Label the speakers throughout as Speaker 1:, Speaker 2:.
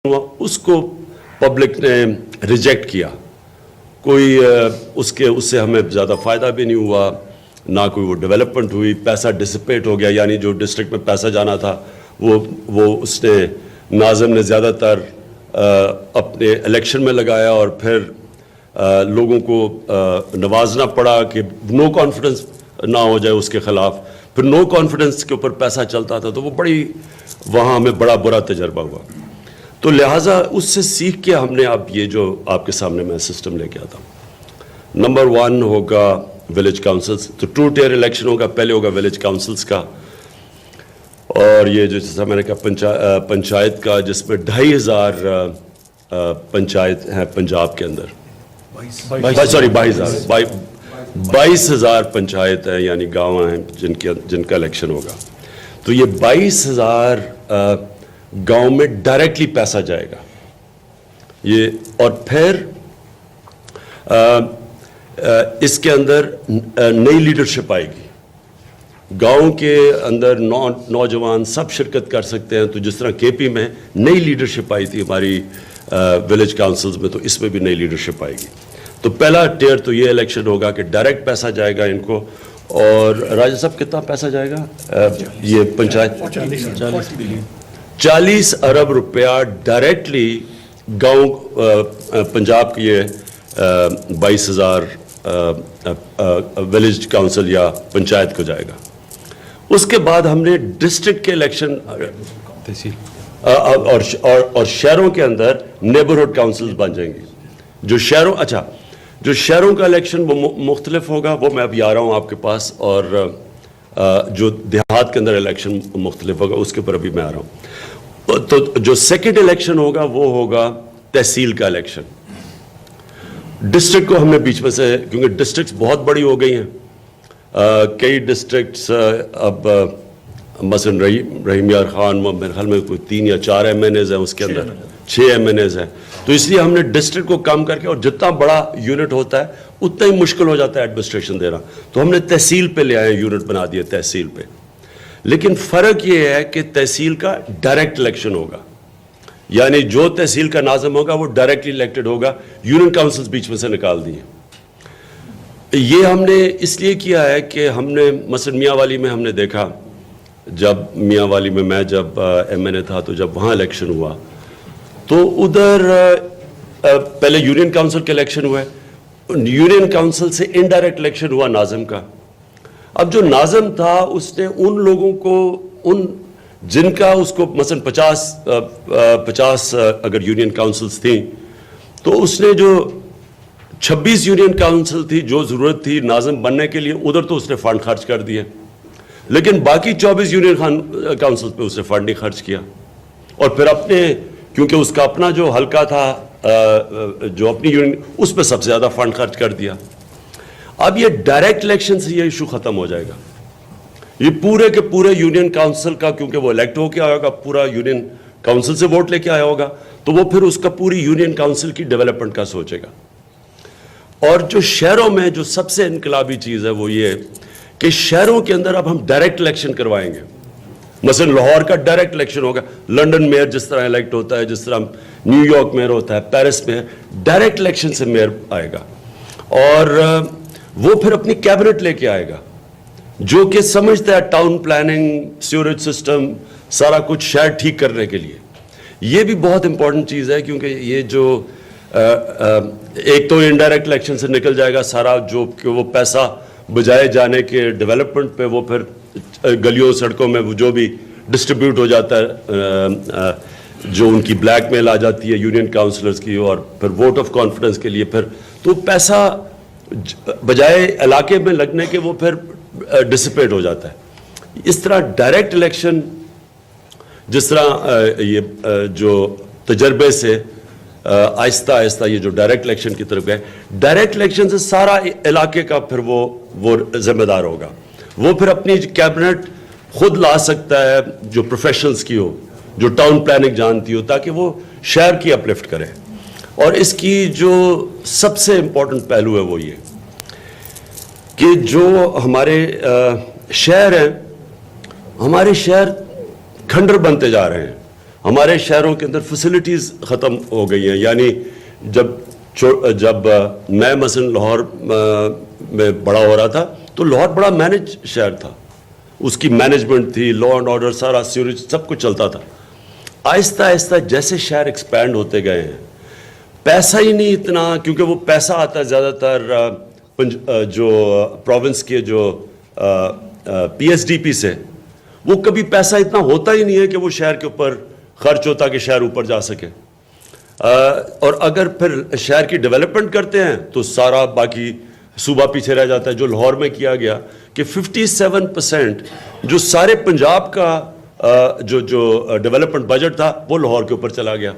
Speaker 1: ہوا اس کو پبلک نے ریجیکٹ کیا. کوئی اس سے ہمیں زیادہ فائدہ بھی نہیں ہوا, نہ کوئی وہ ڈیولپمنٹ ہوئی, پیسہ ڈسپیٹ ہو گیا. یعنی جو ڈسٹرکٹ میں پیسہ جانا تھا وہ اس نے ناظم نے زیادہ تر اپنے الیکشن میں لگایا, اور پھر لوگوں کو نوازنا پڑا کہ نو کانفیڈنس نہ ہو جائے اس کے خلاف. پھر نو کانفیڈنس کے اوپر پیسہ چلتا تھا, تو وہ وہاں ہمیں بڑا برا تجربہ ہوا. تو لہٰذا اس سے سیکھ کے ہم نے اب یہ جو آپ کے سامنے میں سسٹم لے کے آتا ہوں. نمبر 1 ہوگا ولیج کاؤنسلز. تو 2 ٹیئر الیکشن ہوگا. پہلے ہوگا ولیج کاؤنسلز کا, اور یہ جو جیسا میں نے کہا پنچایت کا, جس میں 2500 پنچایت ہیں پنجاب کے اندر. 22,000 پنچایت ہیں, یعنی گاؤں ہیں جن کا الیکشن ہوگا. تو یہ 22,000 گاؤں میں ڈائریکٹلی پیسہ جائے گا یہ. اور پھر اس کے اندر نئی لیڈرشپ آئے گی. گاؤں کے اندر نوجوان سب شرکت کر سکتے ہیں. تو جس طرح کے پی میں نئی لیڈرشپ آئی تھی ہماری ولیج کاؤنسلز میں, تو اس میں بھی نئی لیڈرشپ آئے گی. تو پہلا ٹیئر تو یہ الیکشن ہوگا کہ ڈائریکٹ پیسہ جائے گا ان کو. اور راجہ صاحب کتنا پیسہ جائے گا یہ پنچایت؟ 40 ارب روپیہ ڈائریکٹلی گاؤں پنجاب کی یہ 22,000 ولیج کاؤنسل یا پنچایت کو جائے گا. اس کے بعد ہم نے ڈسٹرکٹ کے الیکشن اور شہروں کے اندر نیبرہڈ کاؤنسلز بن جائیں گی. جو شہروں کا الیکشن وہ مختلف ہوگا, وہ میں ابھی آ رہا ہوں آپ کے پاس. اور جو دیہات کے اندر الیکشن مختلف ہوگا اس کے اوپر ابھی میں آ رہا ہوں. تو جو سیکنڈ الیکشن ہوگا وہ ہوگا تحصیل کا الیکشن. ڈسٹرکٹ کو ہم نے بیچ میں سے, کیونکہ ڈسٹرکٹس بہت بڑی ہو گئی ہیں, کئی ڈسٹرکٹس اب مثلا رحیم یار خان میرے خیال میں کوئی 3 یا 4 MNAs ہیں, اس کے اندر 6 MNAs ہیں. تو اس لیے ہم نے ڈسٹرکٹ کو کم کر کے, اور جتنا بڑا یونٹ ہوتا ہے اتنا ہی مشکل ہو جاتا ہے ایڈمنسٹریشن دینا, تو ہم نے تحصیل پہ لے آئے, یونٹ بنا دیا تحصیل پہ. لیکن فرق یہ ہے کہ تحصیل کا ڈائریکٹ الیکشن ہوگا, یعنی جو تحصیل کا ناظم ہوگا وہ ڈائریکٹلی الیکٹڈ ہوگا. یونین کاؤنسلز بیچ میں سے نکال دیے. یہ ہم نے اس لیے کیا ہے کہ ہم نے مثلا میاں والی میں ہم نے دیکھا, جب میاں والی میں جب MNA تھا, تو جب وہاں الیکشن ہوا تو ادھر پہلے یونین کاؤنسل کے الیکشن ہوئے, یونین کاؤنسل سے انڈائریکٹ الیکشن ہوا ناظم کا. اب جو ناظم تھا اس نے ان لوگوں کو جن کا اس کو مثلا 50 اگر یونین کاؤنسلز تھیں, تو اس نے جو 26 یونین کاؤنسل تھی جو ضرورت تھی ناظم بننے کے لیے, ادھر تو اس نے فنڈ خرچ کر دیے. لیکن باقی 24 یونین کاؤنسل پہ اس نے فنڈ نہیں خرچ کیا. اور پھر کیونکہ اس کا اپنا جو حلقہ تھا, جو اپنی یونین, اس پہ سب سے زیادہ فنڈ خرچ کر دیا. اب یہ ڈائریکٹ الیکشن سے یہ ایشو ختم ہو جائے گا. یہ پورے کے پورے یونین کاؤنسل کا, کیونکہ وہ الیکٹ ہو کے آیا ہوگا, پورا یونین کاؤنسل سے ووٹ لے کے آیا ہوگا, تو وہ پھر اس کا پوری یونین کاؤنسل کی ڈیولپمنٹ کا سوچے گا. اور جو شہروں میں جو سب سے انقلابی چیز ہے وہ یہ کہ شہروں کے اندر اب ہم ڈائریکٹ الیکشن کروائیں گے. مثلا لاہور کا ڈائریکٹ الیکشن ہوگا. لنڈن میئر جس طرح الیکٹ ہوتا ہے, جس طرح نیو یارک میئر ہوتا ہے, پیرس میں ڈائریکٹ الیکشن سے میئر آئے گا. اور وہ پھر اپنی کیبنٹ لے کے آئے گا, جو کہ سمجھتا ہے ٹاؤن پلاننگ, سیوریج سسٹم, سارا کچھ شہر ٹھیک کرنے کے لیے. یہ بھی بہت امپورٹنٹ چیز ہے, کیونکہ یہ جو ایک تو انڈائریکٹ الیکشن سے نکل جائے گا سارا, جو کہ وہ پیسہ بجائے جانے کے ڈیولپمنٹ پہ وہ پھر گلیوں سڑکوں میں جو بھی ڈسٹریبیوٹ ہو جاتا ہے, جو ان کی بلیک میل آ جاتی ہے یونین کاؤنسلرز کی, اور پھر ووٹ آف کانفیڈنس کے لیے پھر تو پیسہ بجائے علاقے میں لگنے کے وہ پھر ڈسپیٹ ہو جاتا ہے. اس طرح ڈائریکٹ الیکشن, جس طرح یہ جو تجربے سے آہستہ آہستہ یہ جو ڈائریکٹ الیکشن کی طرف گئے, ڈائریکٹ الیکشن سے سارا علاقے کا پھر وہ ذمہ دار ہوگا. وہ پھر اپنی کیبنٹ خود لا سکتا ہے جو پروفیشنلز کی ہو, جو ٹاؤن پلاننگ جانتی ہو, تاکہ وہ شہر کی اپلفٹ کرے. اور اس کی جو سب سے امپورٹنٹ پہلو ہے وہ یہ کہ جو ہمارے شہر ہیں, ہمارے شہر کھنڈر بنتے جا رہے ہیں. ہمارے شہروں کے اندر فیسلٹیز ختم ہو گئی ہیں. یعنی جب میں مثلا لاہور میں بڑا ہو رہا تھا تو لاہور بڑا مینج شہر تھا, اس کی مینجمنٹ تھی, لا اینڈ آرڈر, سارا سیوریج سب کچھ چلتا تھا. آہستہ آہستہ جیسے شہر ایکسپینڈ ہوتے گئے ہیں, پیسہ ہی نہیں اتنا, کیونکہ وہ پیسہ آتا ہے زیادہ تر جو پروونس کے جو پی ایس ڈی پی سے, وہ کبھی پیسہ اتنا ہوتا ہی نہیں ہے کہ وہ شہر کے اوپر خرچ ہوتا کہ شہر اوپر جا سکے. اور اگر پھر شہر کی ڈیولپمنٹ کرتے ہیں تو سارا باقی صوبہ پیچھے رہ جاتا ہے. جو لاہور میں کیا گیا کہ 57% جو سارے پنجاب کا جو ڈیولپمنٹ بجٹ تھا وہ لاہور کے اوپر چلا گیا.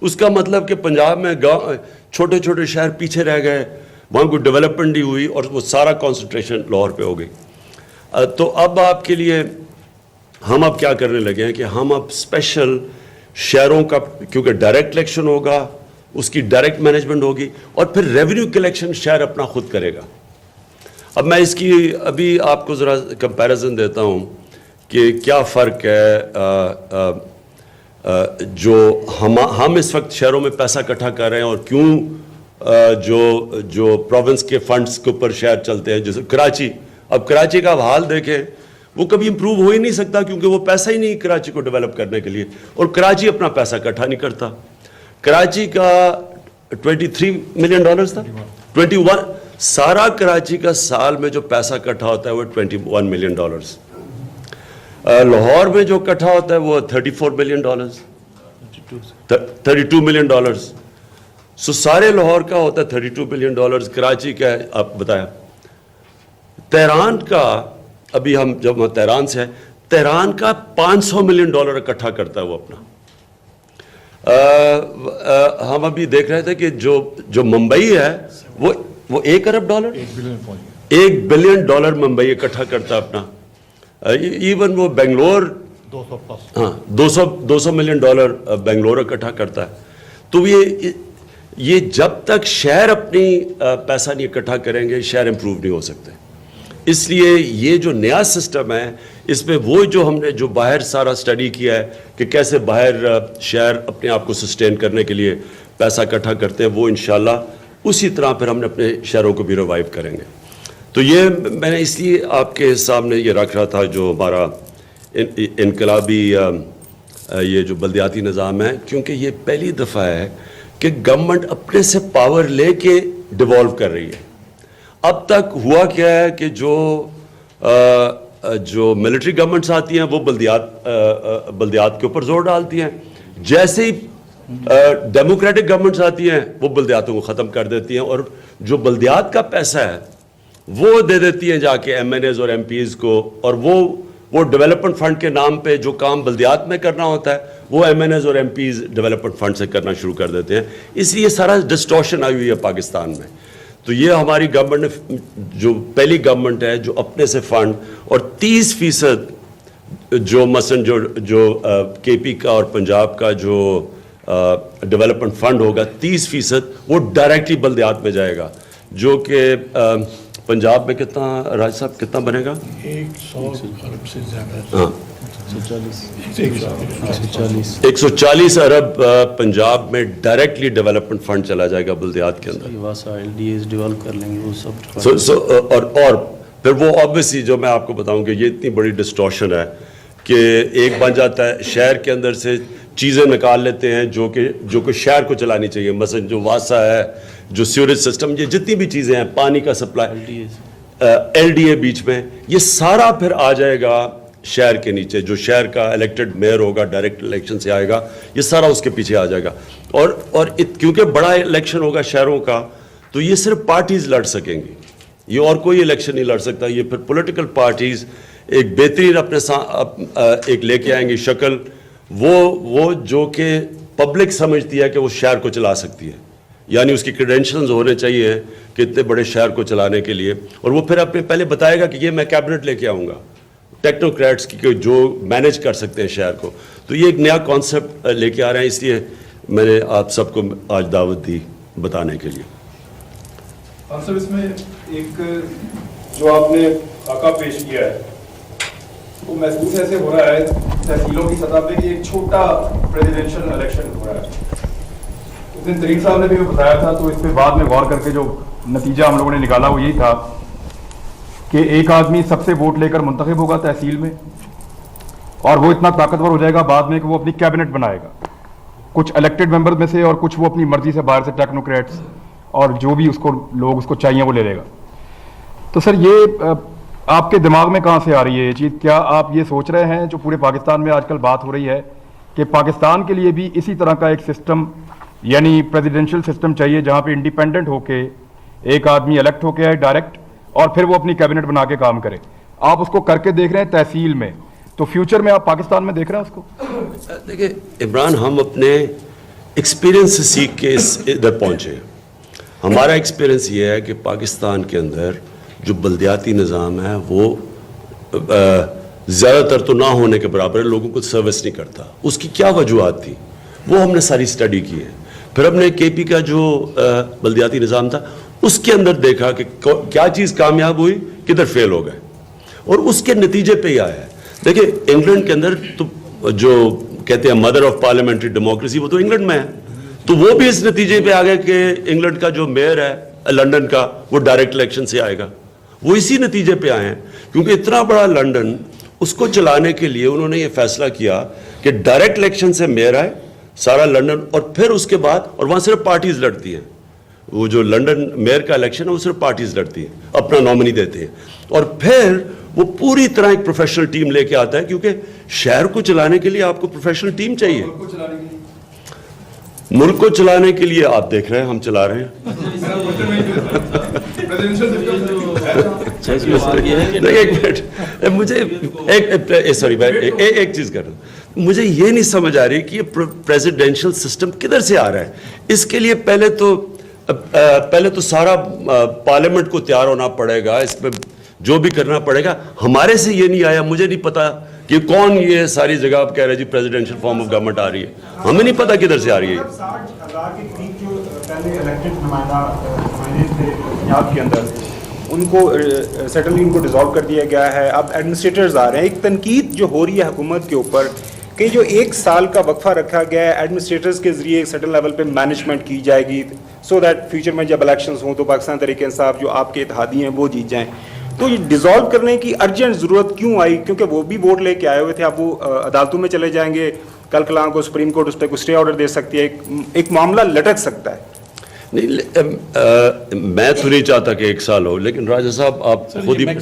Speaker 1: اس کا مطلب کہ پنجاب میں گاؤں چھوٹے چھوٹے شہر پیچھے رہ گئے, وہاں کوئی ڈیولپمنٹ نہیں ہوئی اور وہ سارا کانسنٹریشن لاہور پہ ہو گئی. تو اب آپ کے لیے ہم اب کیا کرنے لگے ہیں کہ ہم اب اسپیشل شہروں کا, کیونکہ ڈائریکٹ الیکشن ہوگا, اس کی ڈائریکٹ مینجمنٹ ہوگی, اور پھر ریونیو کلیکشن شہر اپنا خود کرے گا. اب میں اس کی ابھی آپ کو ذرا کمپیریزن دیتا ہوں کہ کیا فرق ہے جو ہم اس وقت شہروں میں پیسہ اکٹھا کر رہے ہیں اور کیوں جو پروونس کے فنڈز کے اوپر شہر چلتے ہیں. جیسے کراچی, اب کراچی کا حال دیکھیں, وہ کبھی امپروو ہو ہی نہیں سکتا کیونکہ وہ پیسہ ہی نہیں کراچی کو ڈیولپ کرنے کے لیے, اور کراچی اپنا پیسہ اکٹھا نہیں کرتا. کراچی کا $23 ملین تھا, 21, سارا کراچی کا سال میں جو پیسہ اکٹھا ہوتا ہے وہ $21 ملین. لاہور میں جو اکٹھا ہوتا ہے وہ $34 ملین, $32 ملین. سو سارے لاہور کا ہوتا ہے $32 ملین. کراچی کا ہے آپ بتایا. تہران کا, ابھی ہم جب تہران سے ہیں, تہران کا $500 ملین اکٹھا کرتا ہے وہ اپنا. ہم ابھی دیکھ رہے تھے کہ جو ممبئی ہے وہ $1 ارب, $1 بلین ممبئی اکٹھا کرتا ہے اپنا. ایون وہ بنگلور 200 ملین ڈالر بنگلور اکٹھا کرتا ہے. تو یہ جب تک شہر اپنی پیسہ نہیں اکٹھا کریں گے شہر امپروو نہیں ہو سکتے. اس لیے یہ جو نیا سسٹم ہے اس میں وہ جو ہم نے جو باہر سارا سٹڈی کیا ہے کہ کیسے باہر شہر اپنے آپ کو سسٹین کرنے کے لیے پیسہ اکٹھا کرتے ہیں, وہ انشاءاللہ اسی طرح پھر ہم نے اپنے شہروں کو بھی ریوائیو کریں گے. تو یہ میں نے اس لیے آپ کے سامنے یہ رکھ رہا تھا جو ہمارا انقلابی یہ جو بلدیاتی نظام ہے, کیونکہ یہ پہلی دفعہ ہے کہ گورنمنٹ اپنے سے پاور لے کے ڈیوالو کر رہی ہے. اب تک ہوا کیا ہے کہ جو ملٹری گورنمنٹس آتی ہیں وہ بلدیات کے اوپر زور ڈالتی ہیں, جیسے ہی ڈیموکریٹک گورنمنٹس آتی ہیں وہ بلدیاتوں کو ختم کر دیتی ہیں, اور جو بلدیات کا پیسہ ہے وہ دے دیتی ہیں جا کے ایم این ایز اور ایم پیز کو, اور وہ ڈیولپمنٹ فنڈ کے نام پہ جو کام بلدیات میں کرنا ہوتا ہے وہ ایم این ایز اور ایم پیز ڈیولپمنٹ فنڈ سے کرنا شروع کر دیتے ہیں. اس لیے سارا ڈسٹورشن آئی ہوئی ہے پاکستان میں. تو یہ ہماری گورنمنٹ نے جو پہلی گورنمنٹ ہے جو اپنے سے فنڈ, اور 30% جو مثلا جو کے پی کا اور پنجاب کا جو ڈیولپمنٹ فنڈ ہوگا 30% وہ ڈائریکٹلی بلدیات میں جائے گا, جو کہ پنجاب میں کتنا, راج صاحب کتنا بنے گا؟
Speaker 2: 100 ارب سے زیادہ.
Speaker 1: ہاں 140 ارب پنجاب میں ڈائریکٹلی ڈیولپمنٹ فنڈ چلا جائے گا بلدیات کے اندر.
Speaker 3: ڈیولپ کر لیں گے وہ سب.
Speaker 1: اور پھر وہ آبویسلی جو میں آپ کو بتاؤں کہ یہ اتنی بڑی ڈسٹورشن ہے کہ ایک بن جاتا ہے شہر کے اندر سے چیزیں نکال لیتے ہیں جو کہ شہر کو چلانی چاہیے, مثلا جو واسا ہے, جو سیوریج سسٹم, یہ جتنی بھی چیزیں ہیں, پانی کا سپلائی, ایل ڈی اے بیچ میں, یہ سارا پھر آ جائے گا شہر کے نیچے. جو شہر کا الیکٹڈ میئر ہوگا ڈائریکٹ الیکشن سے آئے گا, یہ سارا اس کے پیچھے آ جائے گا. اور کیونکہ بڑا الیکشن ہوگا شہروں کا تو یہ صرف پارٹیز لڑ سکیں گی, یہ اور کوئی الیکشن نہیں لڑ سکتا. یہ پھر پولیٹیکل پارٹیز ایک بہترین اپنے ایک لے کے آئیں گی شکل, وہ جو کہ پبلک سمجھتی ہے کہ وہ شہر کو چلا سکتی ہے, یعنی اس کی کریڈینشلز ہونے چاہیے کہ اتنے بڑے شہر کو چلانے کے لیے. اور وہ پھر اپنے پہلے بتائے گا کہ یہ میں کیبنٹ لے کے آؤں گا, ٹیکنوکریٹس کی جو مینیج کر سکتے ہیں شہر کو. تو یہ ایک نیا کانسیپٹ لے کے آ رہے ہیں, اس لیے میں نے آپ سب کو آج دعوت دی بتانے کے لیے.
Speaker 4: صاحب اس میں ایک جو آپ نے خاکہ پیش کیا ہے وہ محسوس ایسے ہو رہا ہے تحصیلوں کی سطح پہ کہ ایک چھوٹا پریزیڈینشیل الیکشن ہو رہا ہے. اس دن طریق صاحب نے بھی بتایا تھا, تو اس پہ بعد میں غور کر کے جو نتیجہ ہم لوگوں نے نکالا وہ یہی تھا کہ ایک آدمی سب سے ووٹ لے کر منتخب ہوگا تحصیل میں, اور وہ اتنا طاقتور ہو جائے گا بعد میں کہ وہ اپنی کیبنٹ بنائے گا, کچھ الیکٹڈ ممبر میں سے اور کچھ وہ اپنی مرضی سے باہر سے ٹیکنوکریٹس اور جو بھی اس کو لوگ اس کو چاہیے وہ لے لے گا. تو سر یہ آپ کے دماغ میں کہاں سے آ رہی ہے یہ چیز؟ کیا آپ یہ سوچ رہے ہیں جو پورے پاکستان میں آج کل بات ہو رہی ہے کہ پاکستان کے لیے بھی اسی طرح کا ایک سسٹم یعنی پریزیڈینشیل سسٹم چاہیے جہاں پہ انڈیپینڈنٹ ہو کے ایک آدمی الیکٹ ہو کے آئے ڈائریکٹ اور پھر وہ اپنی کیبنٹ بنا کے کام کرے؟ آپ اس کو کر کے دیکھ رہے ہیں تحصیل میں, تو فیوچر میں آپ پاکستان میں دیکھ رہے ہیں اس کو؟
Speaker 1: دیکھیں عمران, ہم اپنے ایکسپیرینس سے سیکھ کے ادھر پہنچے ہیں. ہمارا ایکسپیرینس یہ ہے کہ پاکستان کے اندر جو بلدیاتی نظام ہے وہ زیادہ تر تو نہ ہونے کے برابر لوگوں کو سروس نہیں کرتا. اس کی کیا وجوہات تھی وہ ہم نے ساری اسٹڈی کی ہے. پھر ہم نے کے پی کا جو بلدیاتی نظام تھا اس کے اندر دیکھا کہ کیا چیز کامیاب ہوئی, کدھر فیل ہو گئے, اور اس کے نتیجے پہ ہی آیا ہے. دیکھیں انگلینڈ کے اندر تو جو کہتے ہیں مدر آف پارلیمنٹری ڈیموکریسی وہ تو انگلینڈ میں ہے, تو وہ بھی اس نتیجے پہ آ گئے کہ انگلینڈ کا جو میئر ہے لنڈن کا وہ ڈائریکٹ الیکشن سے آئے گا. وہ اسی نتیجے پہ آئے ہیں کیونکہ اتنا بڑا لنڈن, اس کو چلانے کے لیے انہوں نے یہ فیصلہ کیا کہ ڈائریکٹ الیکشن سے میئر آئے سارا لنڈن, اور پھر اس کے بعد, اور وہاں صرف پارٹیز لڑتی ہیں, وہ جو لنڈن میئر کا الیکشن ہے وہ صرف پارٹیز لڑتی ہیں, اپنا نامنی دیتے ہیں, اور پھر وہ پوری طرح ایک پروفیشنل ٹیم لے کے آتا ہے کیونکہ شہر کو چلانے کے لیے آپ کو پروفیشنل ٹیم چاہیے. ملک کو چلانے کے لیے آپ دیکھ رہے ہیں ہم چلا رہے ہیں. ایک منٹ, مجھے ایک چیز کر رہا ہوں, مجھے یہ نہیں سمجھ آ رہی کہ یہ پریزیڈینشیل سسٹم کدھر سے آ رہا ہے. اس کے لیے پہلے تو سارا پارلیمنٹ کو تیار ہونا پڑے گا, اس پہ جو بھی کرنا پڑے گا. ہمارے سے یہ نہیں آیا, مجھے نہیں پتا کہ کون یہ ساری جگہ آپ کہہ رہے جی پریزیڈینشیل فارم آف گورنمنٹ آ رہی ہے, ہمیں نہیں پتا کدھر سے آ رہی ہے.
Speaker 5: 60,000 کے قریب جو پہلے الیکٹڈ نمائندے تھے پنجاب کے اندر, ان کو سڈنلی ان کو ڈیزالو کر دیا گیا ہے. اب ایڈمنسٹریٹرز آ رہے ہیں. ایک تنقید جو ہو رہی ہے حکومت کے اوپر کہ جو 1 سال کا وقفہ رکھا گیا ہے ایڈمنسٹریٹرز کے ذریعے ایک سٹل لیول پہ مینجمنٹ کی جائے گی سو دیٹ فیوچر میں جب الیکشنز ہوں تو پاکستان تحریک انصاف جو آپ کے اتحادی ہیں وہ جیت جائیں. تو یہ ڈیزالو کرنے کی ارجنٹ ضرورت کیوں آئی؟ کیونکہ وہ بھی ووٹ لے کے آئے ہوئے تھے. اب وہ عدالتوں میں چلے جائیں گے, کل کلام کو سپریم کورٹ اس پہ کوئی اسٹے آرڈر دے سکتی ہے, ایک معاملہ لٹک سکتا ہے.
Speaker 1: نہیں, میں تو نہیں چاہتا کہ 1 سال ہو, لیکن راجہ صاحب آپ خود ہی نہیں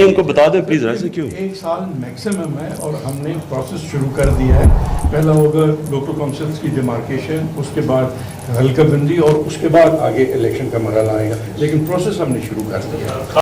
Speaker 1: ان کو بتا دیں پلیز. ایسے کیوں
Speaker 2: 1 سال میکسیمم ہے, اور ہم نے پروسیس شروع کر دیا ہے. پہلا ہوگا لوکل کونسلز کی ڈیمارکیشن, اس کے بعد حلقہ بندی, اور اس کے بعد آگے الیکشن کا مرحلہ آئے گا, لیکن پروسیس ہم نے شروع کر دیا.